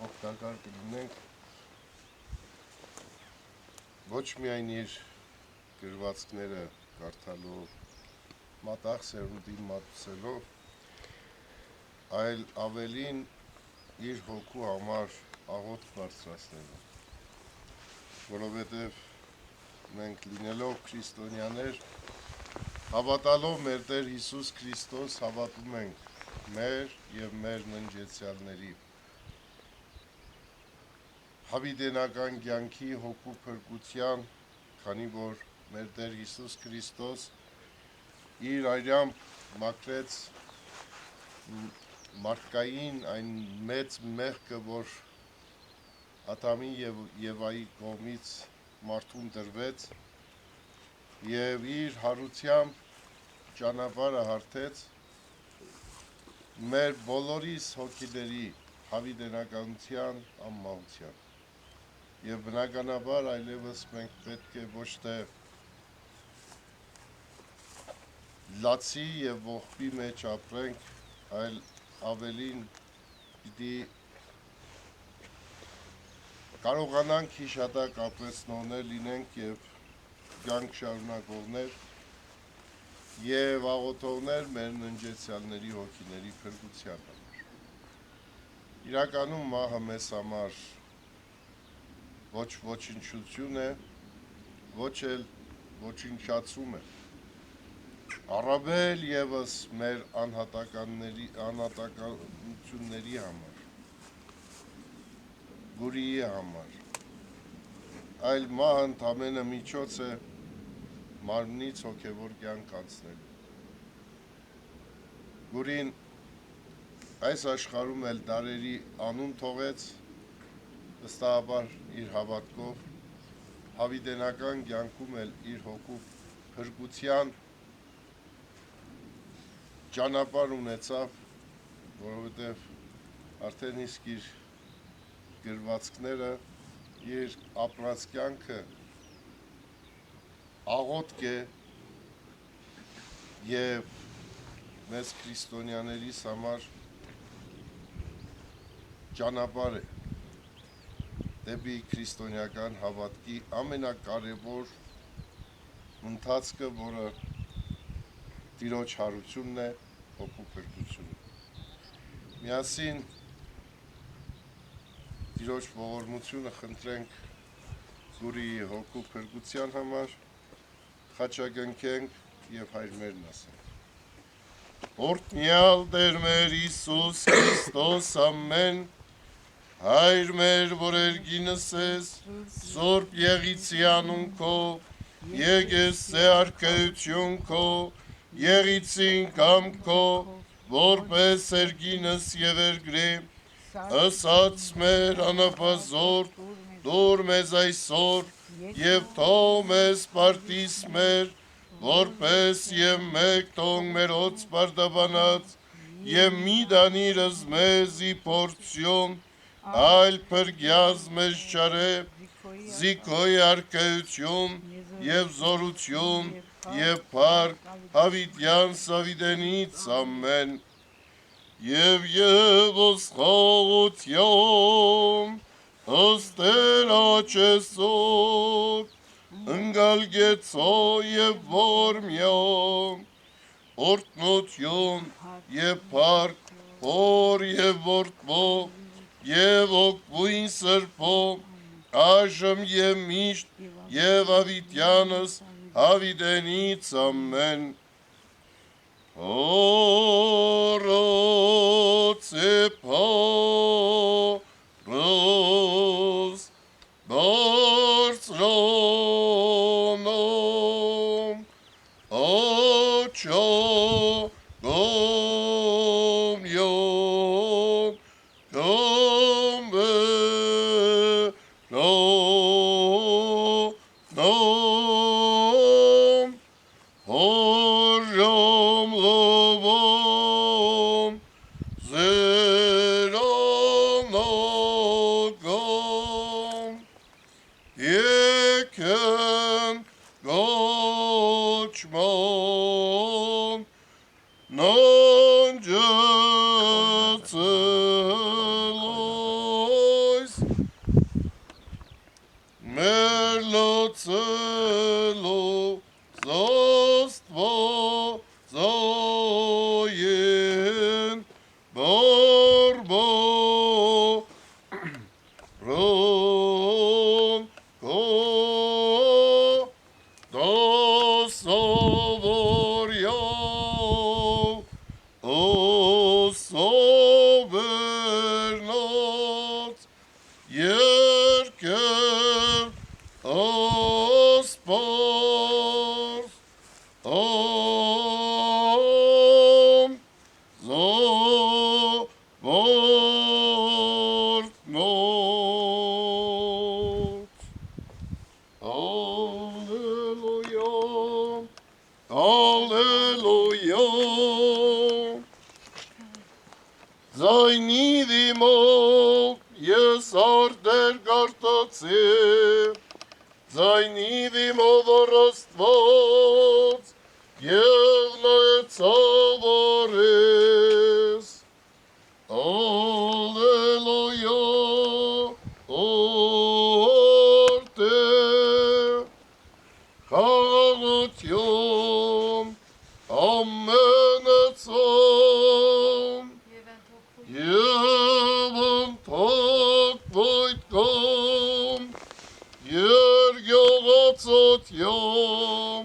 օգտակար կլինենք ոչ միայն իր գրվածքները կարդալով, մատաղ սերունդին մատուցելով, այլ ավելին իր հոգու համար աղոթք բարձրացնելով, որովհետև մենք լինելով քրիստոնյաներ, հավատալով մեր Տեր Հիսուս Քրիստոս հավատում ենք մեր և մեր ննջեցյալների հավիտենական կյանքի հոգու փրկության, քանի որ մեր Տեր Հիսուս Քրիստոս իր արյամբ մաքրեց մարդկային այն մեծ մեղքը, որ Ադամի և Եվայի կողմից մարդուն տրվեց և իր հարությամբ ճանապարհը հարթեց մեր բոլորիս հոգիների հավիտենականության անմահության և բնականաբար այլևս մենք պետք է ոչ թե լացի և ողբի մեջ ապրենք, այլ ավելին պիտի կարողանանք հիշատակ ապրեցնողներ լինենք և կյանք շարունակողներ և աղոթողներ մեր ննջեցյալների հոգիների փրկության համար։ Իրականում մահը մեզ համար ոչ ոչնչություն է, ոչ էլ ոչնչացում է, առավել ևս մեր անհատականությունների համար, գուրիի համար, այլ մահը ընդամենը միջոց է մարմնից հոգևոր կյանք անցնելու։ Գուրին այս աշխարհում էլ դարերի անուն թողեց, վստահաբար իր հավատքով, հավիտենական կյանքում էլ իր հոգու փրկության ճանապարհ ունեցավ, որովհետև արդեն իսկ իր գրվածքները, իր ապրած կյանքը աղոթք է և մեզ քրիստոնյաներիս համար ճանապարհ է դեպի քրիստոնեական հավատքի ամենակարևոր ընթացքը, որը Տիրոջ հարությունն է, հոգու փրկությունը։ Միասին Տիրոջ ողորմությունը խնդրենք Գուրիի հոգու փրկության համար, խաչակնքենք և Հայր մերն ասենք։ Օրհնյալ Տեր մեր Հիսուս Քրիստոս ամեն, Հայր մեր, որ երկինս ես, Սուրբ Եղիցի անուն քո, եկես է արքայություն քո, Եղիցին կամ քո, որպես երկինս և երկրի, ըսած մեր անապազոր, դուր մեզ այսօր և թող մեզ պարտիս մեր, որպես և մեկ թող մերոց պարտաբանած, և մի դանիրս մեզի փորձյուն, այլ փրկյաց մեզ չարե, զիքոյ արքայություն և զորություն և փառք հավիտյան Սավիտենից ամեն, և ոսխաղություն ըստ Տեր աչեսոր, ընկալկեցո և որմյոն, օրհնություն և փառք Հոր և Որդու և Հոգուին Սրբո, այժմ և միշտ և հավիտյանս հավիտենից ամեն։ Փառոց է փառոց բարձրանում աչագոմյոն կամերոնում հորժամ լովում զերանական Ron go do sovorio o sobernot yerker ospor om zo vortnot. Alleluia, alleluia. Զայնի դիմով ես արտեր գարտացի, Զայնի դիմով առաստված և նայեցավ արես, Ալելույա, օրտե, խաղաղություն, ամենացան, և ընթակ վայտկամ, երգյողացոտյամ,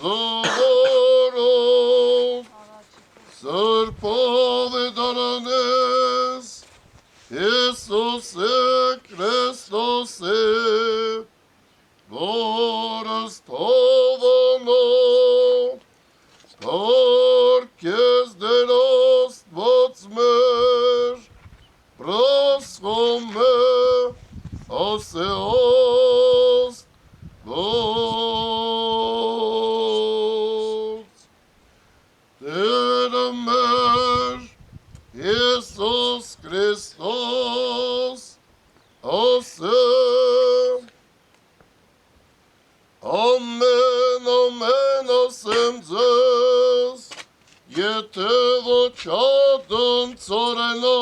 զվարով, սրպավ է դարանես, Հեսուս է Քրիստոս է, որս թովանո, Թարքես դեր աստված մեր, Պրասխոմ է, ասե աստված, Տերը մեր, Հեսուս Քրիստոս, ասե, ամեն ասեմ ձեզ, եթե ոչ ադն ծորենա,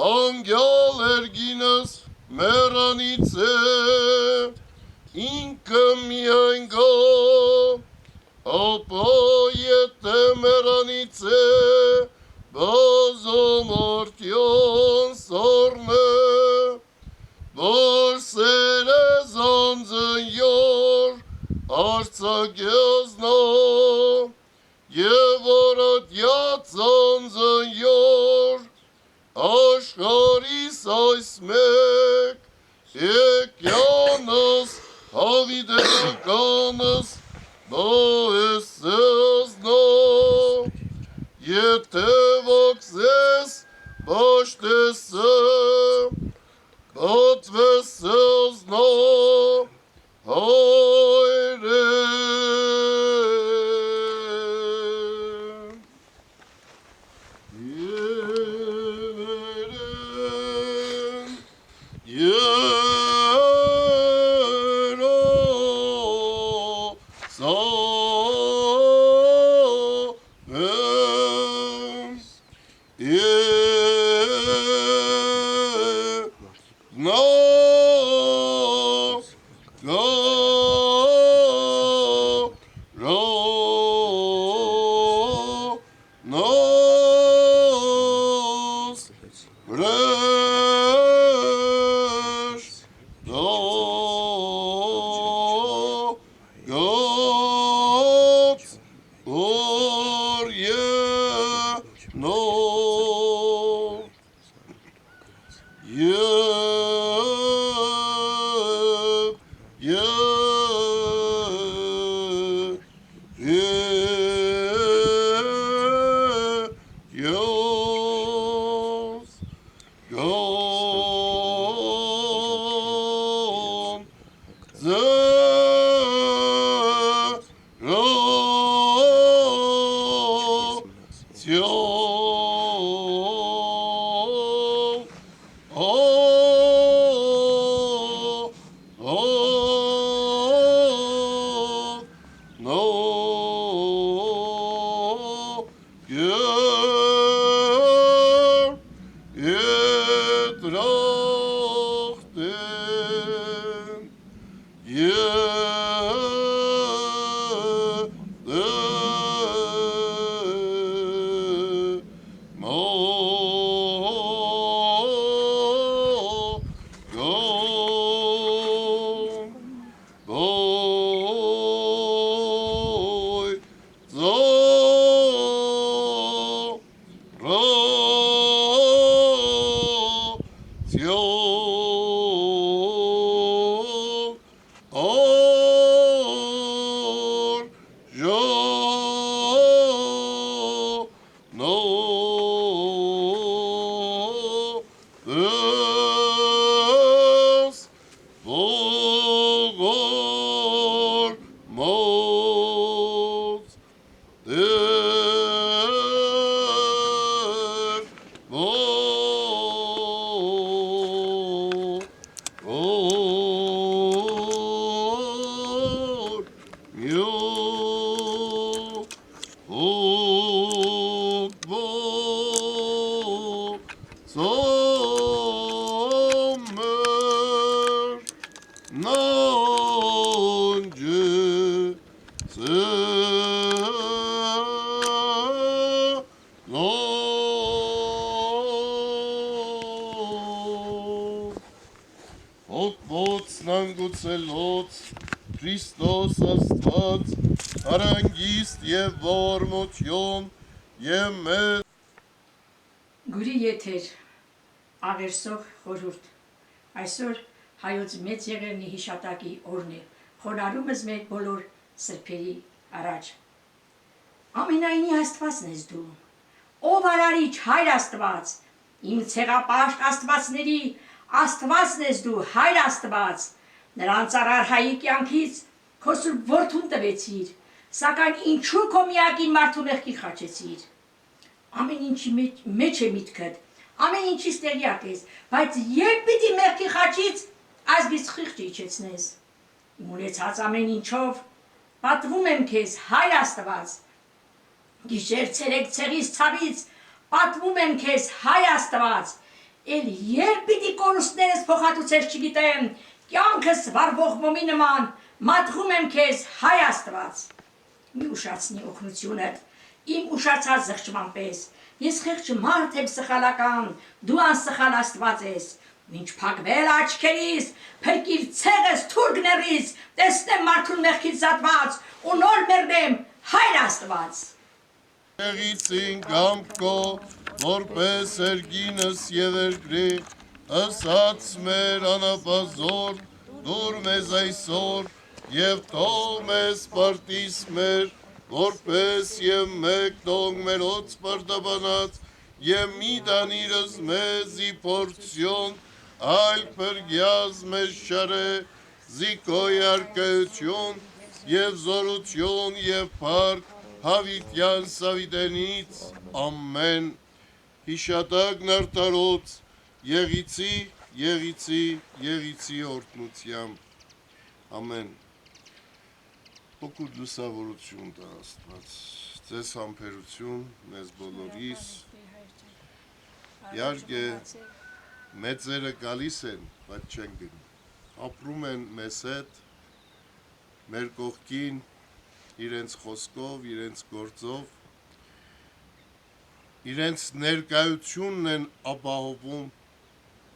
անգյալ երգինս մերանից է, ինքը միայն գա, ապա եթե մերանից է, բազում արդյոն սարնե, որ սերը զանձն յոր, արցագեզնա, և որադյաց զանձն յոր, աշխարիս այս մեկ, եկյանս, հավիդեկանս, բոեսզնա, եթե վոքսես, բաշտեսը, բատվեսզնա, հայրեն, եվերեն, Նանգուցելոց Քրիստոս Աստված հարանգիստ եւ ողորմություն եւ մեծ Գուրի եթեր աղերսող խորհուրդ այսօր հայոց մեծ եղերնի հիշատակի օրն է խոնարհումս մեր բոլոր սրբերի առաջ ամենայնի Աստվածն ես դու ով արարիչ Հայր Աստված իմ ցեղապաշտ Աստվածների Աստվածն ես դու Հայր Աստված նրանց արարհայի կյանքից քո սուրբ որդուն տվեցիր սակայն ինչու քո միակին մարդու մեղքի խաչեցիր ամեն ինչի մեջ է միտքդ ամեն ինչից տեղյակ ես բայց երբ պիտի մեղքի խաչից ազգից խիղճ իջեցնես իմ ունեցած ամեն ինչով պատվում եմ քեզ Հայր Աստված գիշեր ցերեկ ցեղից ցավից պատվում եմ քեզ Հայր Աստված էլ երբ պիտի կորուստներս փոխհատուցես չգիտեմ կյանքս վառվող մոմի նման մատղում եմ քեզ Հայր Աստված մի ուշացնի օգնությունդ իմ ուշացած զղջման պես ես խեղճ մարդ եմ սխալական դու անսխալ Աստված ես ինչ փակվել աչքերիս փրկիր ցեղս թուրք ներից տեսնեմ մարդուն մեղքից զատված ու նոր մեռնեմ Հայր Աստված Եղիցին գամքո որպես երգինս եւ երկրի ասած մեր անապազոր դուր մեզ այսօր եւ թող մեզ պարտիս մեր որպես եւ մեկ թող մերոց պարտաբանած եւ մի դանիրս մեզի պորցիոն այլ պրգյազ մեզ շարե զիկոյ արկայություն եւ զորություն եւ փառք հավիտյան Սավիտենից ամեն հիշատակն արդարոց Եղիցի օրհնությամբ ամեն Օգուտ լուսավորություն տա Աստված ձեզ համբերություն մեզ բոլորիս իհարկե մեծերը գալիս են բայց չեն գնում ապրում են մեզ հետ մեր կողքին իրենց խոսքով իրենց գործով իրենց ներկայությունն են ապահովում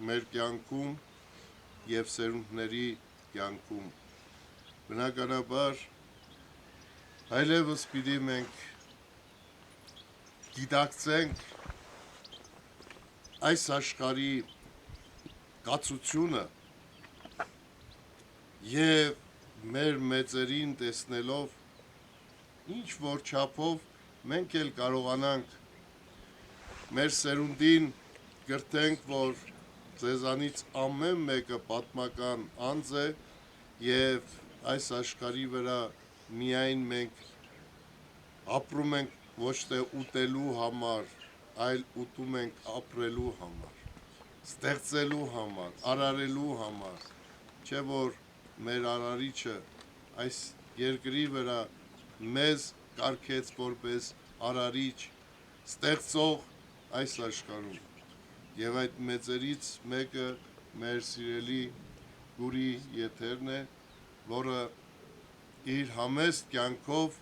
մեր կյանքում եւ սերունդների կյանքում բնականաբար այլևս պիտի մենք գիտակցենք այս աշխարհի կացությունը եւ մեր մեծերին տեսնելով ինչ որ չափով մենք էլ կարողանանք մեր սերունդին գրտենք որ ձեզանից ամեն մեկը պատմական անձ է եւ այս աշխարհի վրա միայն մենք ապրում ենք ոչ թե ուտելու համար, այլ ուտում ենք ապրելու համար, ստեղծելու համար, արարելու համար, չէ որ մեր արարիչը այս երկրի վրա մեզ կարգեց որպես արարիչ, ստեղծող այս աշխարհում եւ այդ մեծերից մեկը մեր սիրելի Գուրի եթերն է, որը իր համեստ կյանքով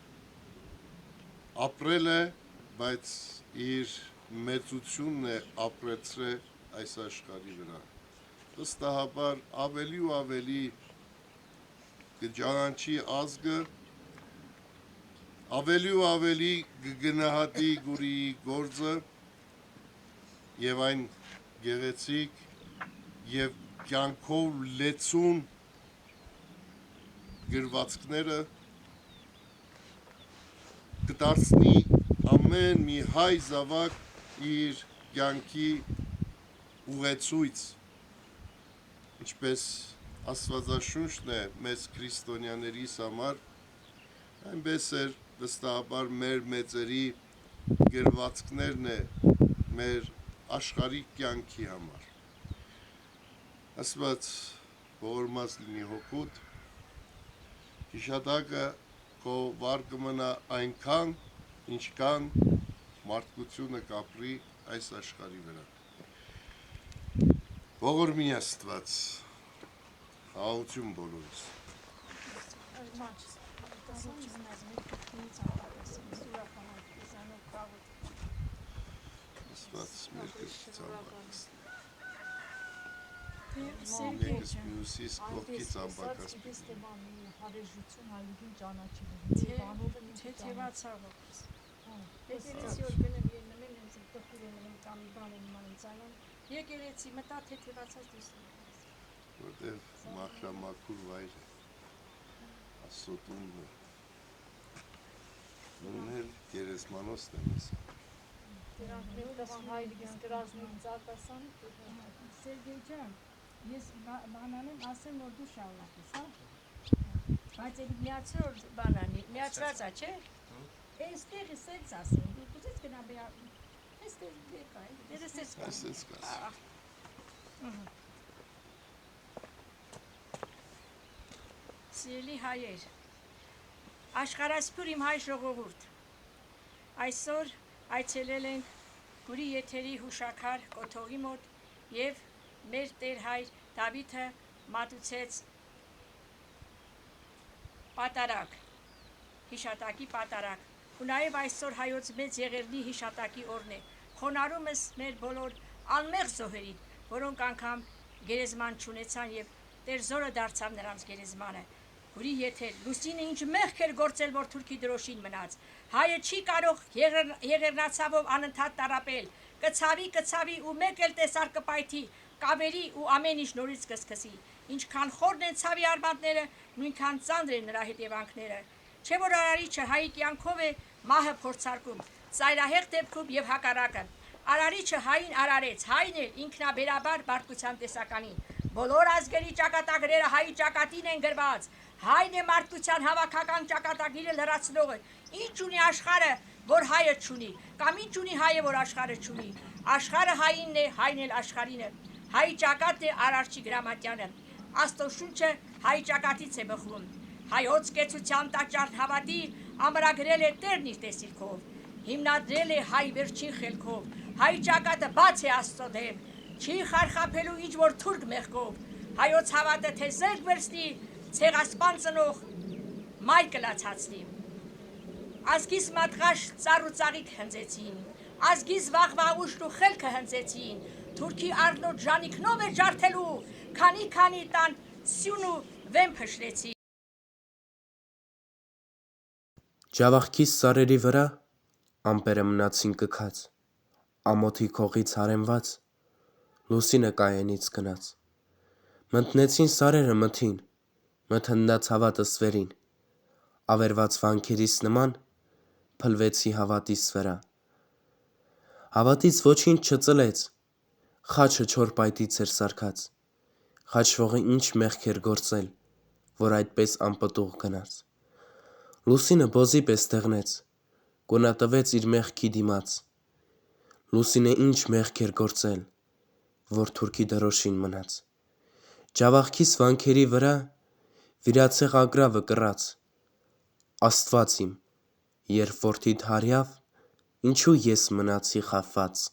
ապրել է, բայց իր մեծությունն է ապրեցրել այս աշխարհի վրա։ Վստահաբար ավելի ու ավելի կճանաչի ազգը, ավելի ու ավելի կգնահատի Գուրիի գործը եւ այն գեղեցիկ եւ կյանքով լեցուն գրվածքները կդարձնի ամեն մի հայ զավակ իր կյանքի ուղեցույց, ինչպես Աստվածաշունչն է մեզ քրիստոնյաներիս համար, այնպես էր վստահաբար մեր մեծերի գրվածքներն է մեր աշխարհիկ կյանքի համար։ Աստված ողորմած լինի հոգուտ, հիշատակը քո վար կմնա այնքան, ինչքան մարդկությունը կապրի այս աշխարհի վրա։ Ողորմի Աստված, խաղաղություն բոլորիս։ Աստված մեր կցամբակս։ Մեկս մյուսիս կողքից ամբակաս։ Եկեղեցի մտա թեթևացած դուսը։ Որտեղ մախրամաքուր վայր է, ասոտունն է, նույնել գերեսմանոսն է մեզ։ Դրանք մեր տղան հայրիկս գրազնից արտասանի Սերգեյ ջան, ես բանանեմ ասեմ, որ դու շարունակես, հա? Բայց էլ միացրած է, չէ? Էստեղ սենց ասեմ, դու կուզես գնա բեա, էստեղ բեկա, դերս ես կա։ Այսպես կաս։ Սիրելի հայեր, աշխարհասփյուր իմ հայ ժողովուրդ, այսօր այցելել ենք Գուրի եթերի հուշաքար կոթողի մոտ և մեր տեր հայր Դավիթը մատուցեց պատարակ, հիշատակի պատարակ, ու նաև այսօր հայոց մեծ եղերնի հիշատակի օրն է, խոնարհում ես մեր բոլոր անմեղ զոհերին, որոնք անգամ գերեզման չունեցան և Տեր զորը դարձավ նրանց գերեզմանը։ Գուրի եթեր, Լուսինը ինչ մեղք էր գործել, որ թուրքի դրոշին մնաց։ Հայը չի կարող եղեռնացավով անընդհատ տառապել, կցավի ու մեկ էլ տեսար կպայթի, կավերի ու ամեն ինչ նորից կսկսի։ Ինչքան խորն են ցավի արմատները, նույնքան ծանր են նրա հետևանքները։ Չէ որ արարիչը հայի կյանքով է մահը փորձարկում, ծայրահեղ դեպքում և հակառակը։ Արարիչը հային արարեց, հայն էլ ինքնաբերաբար բարկության տեսականին։ Բոլոր ազգերի ճակատագրերը հայի ճակատին են գրված։ Հայն է մարդկության հավաքական ճակատագիրը լրացնողը։ Ինչ ունի աշխարհը, որ հայը չունի, կամ ինչ ունի հայը, որ աշխարհը չունի։ Աշխարհը հայինն է, հայն էլ աշխարհին է։ Հայի ճակատն է Արարչի գրամատյանը։ Աստծոշունչը հայի ճակատից է բխում։ Հայոց կեցության տաճար հավատի ամրագրել է Տերն իր տեսիլքով։ Հիմնադրել է հայ վերջին խելքով։ Հայի ճակատը բաց է Աստծո դեմ։ Չի խարխափելու ինչ որ թուրք մեղքով։ Հայոց հավատը թե զենք վերցնի, ցեղասպան ծնող մայր կլացածնի։ Ազգիս մատղաշ ծառ ու ծաղիկ հնձեցին, ազգիս վաղվա ուշտ ու խելքը հնձեցին, թուրքի առնոտ ժանիքնով է ջարդելու, քանի տան սյուն ու վեմ փշրեցի։ Ջավախքիս սարերի վրա ամպերը մնացին կքած, ամոթի քողից հարենված, լուսինը կայանից գնաց։ Մտնեցին սարերը մթին, մթնդաց հավատս վերին, ավերված վանքերիս նման փլվեցի հավատիս վրա։ Հավատից ոչինչ չծլեց, խաչը չոր պայտից էր սարքած, խաչվողը ինչ մեղք էր գործել, որ այդպես անպտուղ գնաց։ Լուսինը բոզի պես դեղնեց, գոնատվեց իր մեղքի դիմաց։ Լուսինը ինչ մեղք էր գործել, որ թուրքի դրոշին մնաց։ Ջավախքիս վանքերի վրա վիրացեղ ագռավը կռաց, Աստված իմ, երբ որդիդ հարյավ, ինչու ես մնացի խաբված։